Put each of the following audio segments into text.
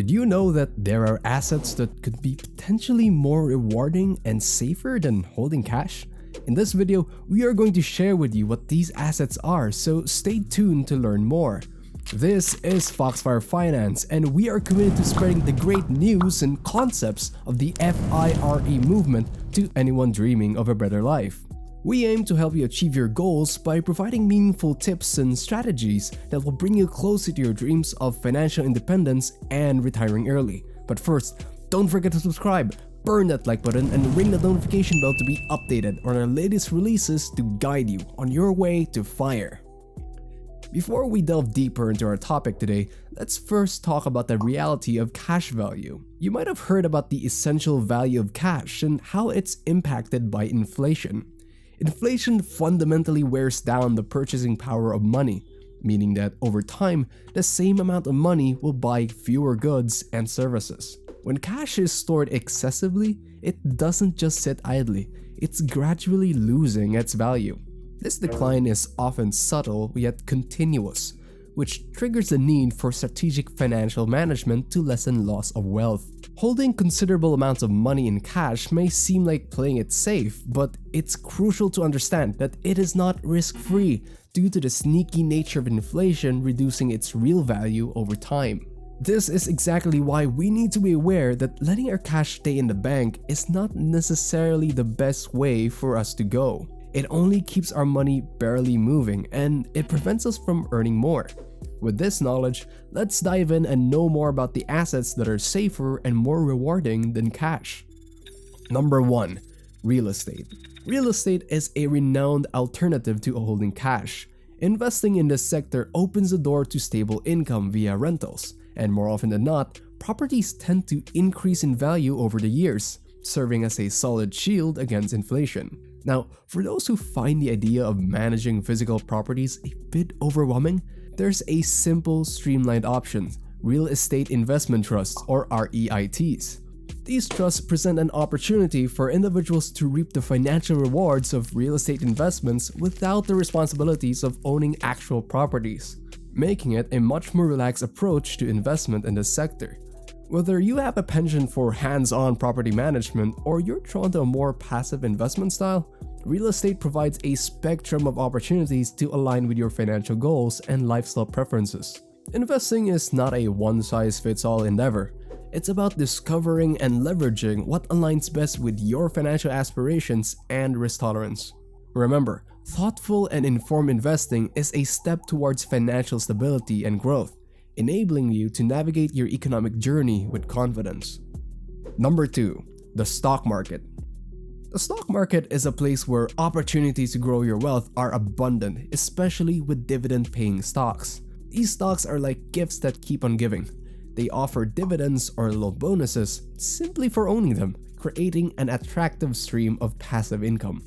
Did you know that there are assets that could be potentially more rewarding and safer than holding cash? In this video, we are going to share with you what these assets are, so stay tuned to learn more. This is Foxfire Finance, and we are committed to spreading the great news and concepts of the FIRE movement to anyone dreaming of a better life. We aim to help you achieve your goals by providing meaningful tips and strategies that will bring you closer to your dreams of financial independence and retiring early. But first, don't forget to subscribe, burn that like button, and ring the notification bell to be updated on our latest releases to guide you on your way to FIRE. Before we delve deeper into our topic today, let's first talk about the reality of cash value. You might have heard about the essential value of cash and how it's impacted by inflation. Inflation fundamentally wears down the purchasing power of money, meaning that over time, the same amount of money will buy fewer goods and services. When cash is stored excessively, it doesn't just sit idly, it's gradually losing its value. This decline is often subtle yet continuous, which triggers the need for strategic financial management to lessen loss of wealth. Holding considerable amounts of money in cash may seem like playing it safe, but it's crucial to understand that it is not risk-free due to the sneaky nature of inflation reducing its real value over time. This is exactly why we need to be aware that letting our cash stay in the bank is not necessarily the best way for us to go. It only keeps our money barely moving, and it prevents us from earning more. With this knowledge, let's dive in and know more about the assets that are safer and more rewarding than cash. Number 1. Real estate. Real estate is a renowned alternative to holding cash. Investing in this sector opens the door to stable income via rentals, and more often than not, properties tend to increase in value over the years, serving as a solid shield against inflation. Now, for those who find the idea of managing physical properties a bit overwhelming, there's a simple, streamlined option: real estate investment trusts, or REITs. These trusts present an opportunity for individuals to reap the financial rewards of real estate investments without the responsibilities of owning actual properties, making it a much more relaxed approach to investment in this sector. Whether you have a penchant for hands-on property management or you're drawn to a more passive investment style, real estate provides a spectrum of opportunities to align with your financial goals and lifestyle preferences. Investing is not a one-size-fits-all endeavor. It's about discovering and leveraging what aligns best with your financial aspirations and risk tolerance. Remember, thoughtful and informed investing is a step towards financial stability and growth, enabling you to navigate your economic journey with confidence. Number 2. The stock market. The stock market is a place where opportunities to grow your wealth are abundant, especially with dividend-paying stocks. These stocks are like gifts that keep on giving. They offer dividends or low bonuses simply for owning them, creating an attractive stream of passive income.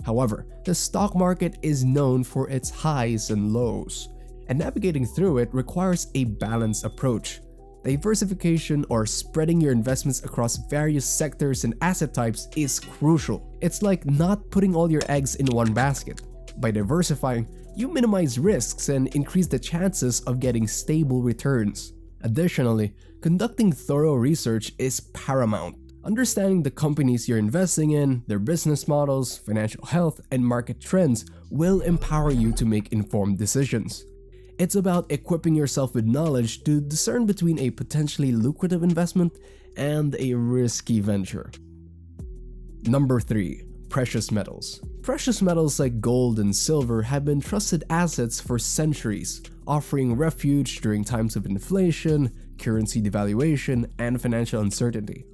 However, the stock market is known for its highs and lows, and navigating through it requires a balanced approach. Diversification, or spreading your investments across various sectors and asset types, is crucial. It's like not putting all your eggs in one basket. By diversifying, you minimize risks and increase the chances of getting stable returns. Additionally, conducting thorough research is paramount. Understanding the companies you're investing in, their business models, financial health, and market trends will empower you to make informed decisions. It's about equipping yourself with knowledge to discern between a potentially lucrative investment and a risky venture. Number 3. Precious metals. Precious metals like gold and silver have been trusted assets for centuries, offering refuge during times of inflation, currency devaluation, and financial uncertainty.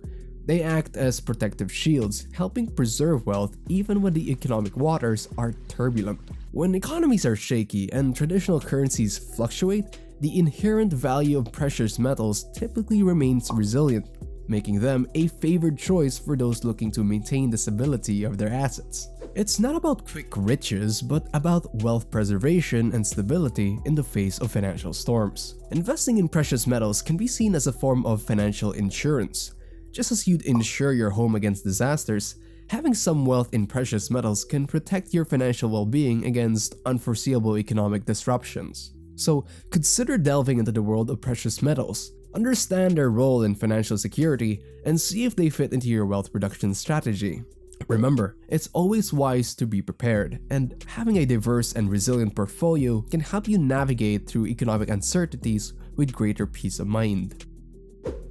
They act as protective shields, helping preserve wealth even when the economic waters are turbulent. When economies are shaky and traditional currencies fluctuate, the inherent value of precious metals typically remains resilient, making them a favored choice for those looking to maintain the stability of their assets. It's not about quick riches, but about wealth preservation and stability in the face of financial storms. Investing in precious metals can be seen as a form of financial insurance. Just as you'd insure your home against disasters, having some wealth in precious metals can protect your financial well-being against unforeseeable economic disruptions. So consider delving into the world of precious metals. Understand their role in financial security and see if they fit into your wealth production strategy. Remember, it's always wise to be prepared, and having a diverse and resilient portfolio can help you navigate through economic uncertainties with greater peace of mind.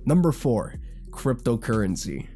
Number 4. Cryptocurrency.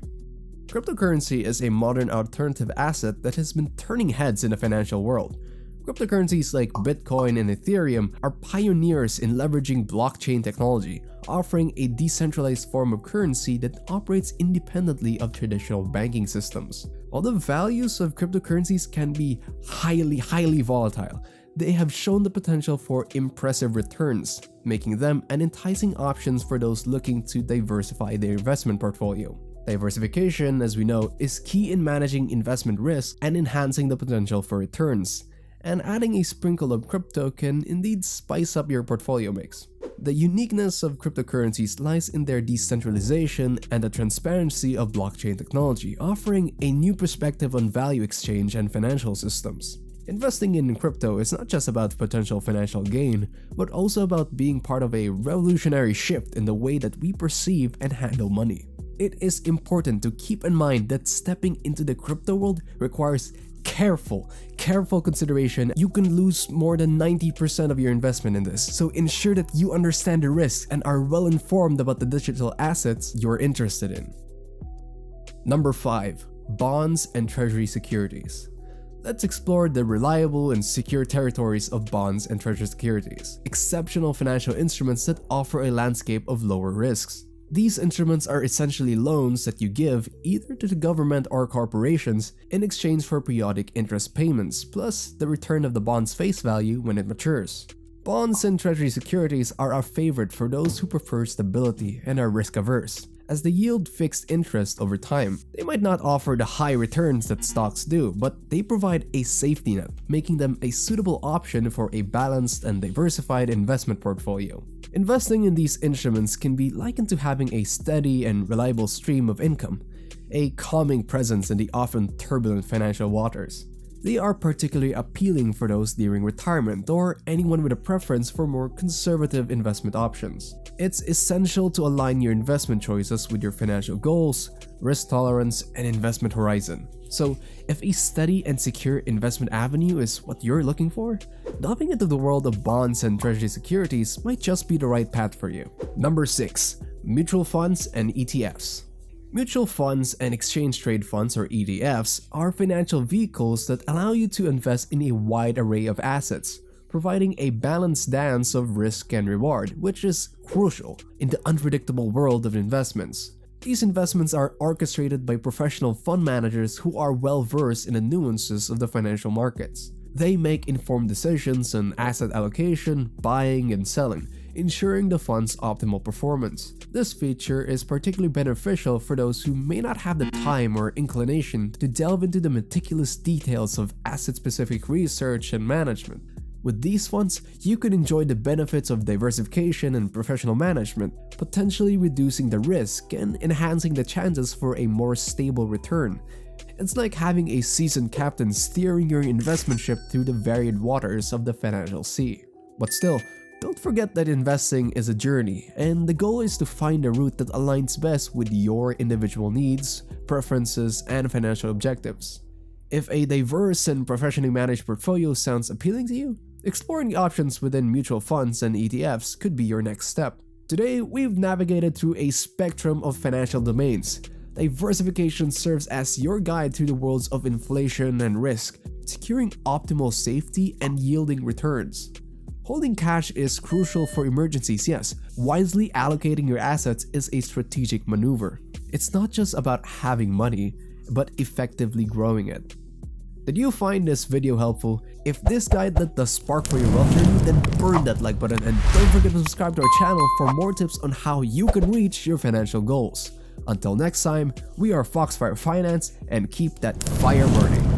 Cryptocurrency is a modern alternative asset that has been turning heads in the financial world. Cryptocurrencies like Bitcoin and Ethereum are pioneers in leveraging blockchain technology, offering a decentralized form of currency that operates independently of traditional banking systems. While the values of cryptocurrencies can be highly volatile, they have shown the potential for impressive returns, making them an enticing option for those looking to diversify their investment portfolio. Diversification, as we know, is key in managing investment risk and enhancing the potential for returns, and adding a sprinkle of crypto can indeed spice up your portfolio mix. The uniqueness of cryptocurrencies lies in their decentralization and the transparency of blockchain technology, offering a new perspective on value exchange and financial systems. Investing in crypto is not just about potential financial gain, but also about being part of a revolutionary shift in the way that we perceive and handle money. It is important to keep in mind that stepping into the crypto world requires careful consideration. You can lose more than 90% of your investment in this, so ensure that you understand the risks and are well informed about the digital assets you're interested in. Number 5. Bonds and Treasury securities. Let's explore the reliable and secure territories of bonds and treasury securities, exceptional financial instruments that offer a landscape of lower risks. These instruments are essentially loans that you give either to the government or corporations in exchange for periodic interest payments, plus the return of the bond's face value when it matures. Bonds and treasury securities are a favorite for those who prefer stability and are risk-averse, as they yield fixed interest over time. They might not offer the high returns that stocks do, but they provide a safety net, making them a suitable option for a balanced and diversified investment portfolio. Investing in these instruments can be likened to having a steady and reliable stream of income, a calming presence in the often turbulent financial waters. They are particularly appealing for those nearing retirement or anyone with a preference for more conservative investment options. It's essential to align your investment choices with your financial goals, risk tolerance, and investment horizon. So, if a steady and secure investment avenue is what you're looking for, diving into the world of bonds and treasury securities might just be the right path for you. Number 6. Mutual funds and ETFs. Mutual funds and exchange trade funds, or ETFs, are financial vehicles that allow you to invest in a wide array of assets, providing a balanced dance of risk and reward, which is crucial in the unpredictable world of investments. These investments are orchestrated by professional fund managers who are well versed in the nuances of the financial markets. They make informed decisions on asset allocation, buying, and selling, ensuring the fund's optimal performance. This feature is particularly beneficial for those who may not have the time or inclination to delve into the meticulous details of asset-specific research and management. With these funds, you can enjoy the benefits of diversification and professional management, potentially reducing the risk and enhancing the chances for a more stable return. It's like having a seasoned captain steering your investment ship through the varied waters of the financial sea. But still, don't forget that investing is a journey, and the goal is to find a route that aligns best with your individual needs, preferences, and financial objectives. If a diverse and professionally managed portfolio sounds appealing to you, exploring the options within mutual funds and ETFs could be your next step. Today, we've navigated through a spectrum of financial domains. Diversification serves as your guide through the worlds of inflation and risk, securing optimal safety and yielding returns. Holding cash is crucial for emergencies, yes. Wisely allocating your assets is a strategic maneuver. It's not just about having money, but effectively growing it. Did you find this video helpful? If this guide lit the spark for your wealth journey, then burn that like button and don't forget to subscribe to our channel for more tips on how you can reach your financial goals. Until next time, we are Foxfire Finance, and keep that fire burning.